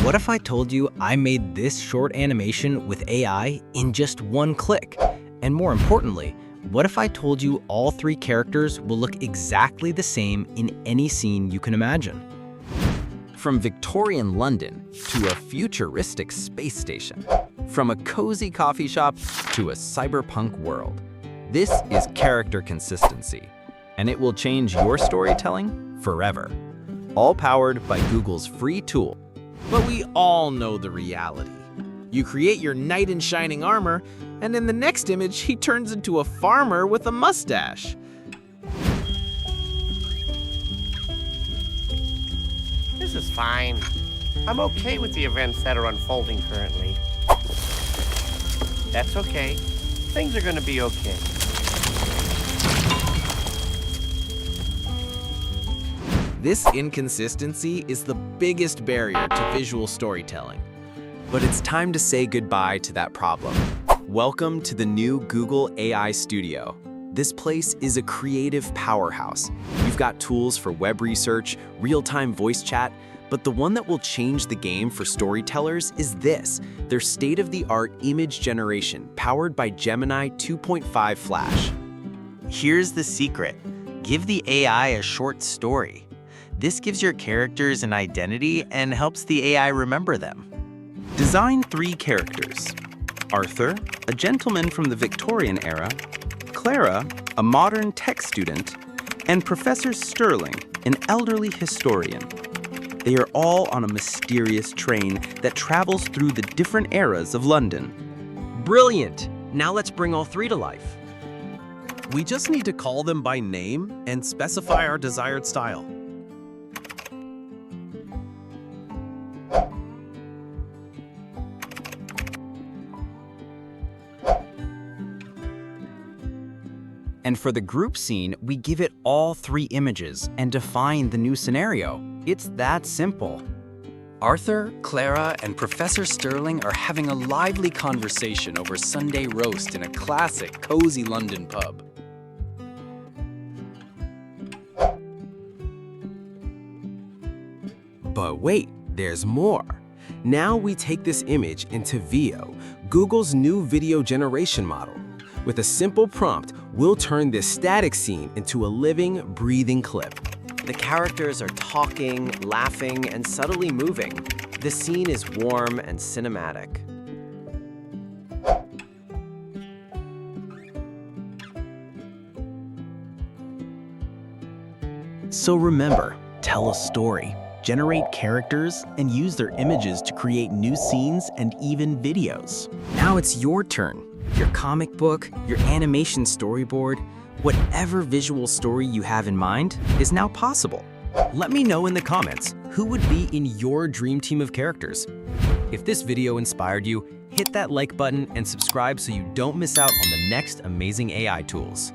What if I told you I made this short animation with AI in just one click? And more importantly, what if I told you all three characters will look exactly the same in any scene you can imagine? From Victorian London to a futuristic space station, from a cozy coffee shop to a cyberpunk world, this is character consistency, and it will change your storytelling forever. All powered by Google's free tool. But we all know the reality. You create your knight in shining armor, and in the next image, he turns into a farmer with a mustache. This is fine. I'm okay with the events that are unfolding currently. That's okay. Things are gonna be okay. This inconsistency is the biggest barrier to visual storytelling. But it's time to say goodbye to that problem. Welcome to the new Google AI Studio. This place is a creative powerhouse. You've got tools for web research, real-time voice chat, but the one that will change the game for storytellers is this, their state-of-the-art image generation powered by Gemini 2.5 Flash. Here's the secret. Give the AI a short story. This gives your characters an identity and helps the AI remember them. Design 3 characters. Arthur, a gentleman from the Victorian era, Clara, a modern tech student, and Professor Sterling, an elderly historian. They are all on a mysterious train that travels through the different eras of London. Brilliant! Now let's bring all three to life. We just need to call them by name and specify our desired style. And for the group scene, we give it all 3 images and define the new scenario. It's that simple. Arthur, Clara, and Professor Sterling are having a lively conversation over Sunday roast in a classic, cozy London pub. But wait, there's more. Now we take this image into Veo, Google's new video generation model. With a simple prompt, we'll turn this static scene into a living, breathing clip. The characters are talking, laughing, and subtly moving. The scene is warm and cinematic. So remember, tell a story, generate characters, and use their images to create new scenes and even videos. Now it's your turn. Your comic book, your animation storyboard, whatever visual story you have in mind is now possible. Let me know in the comments who would be in your dream team of characters. If this video inspired you, hit that like button and subscribe so you don't miss out on the next amazing AI tools.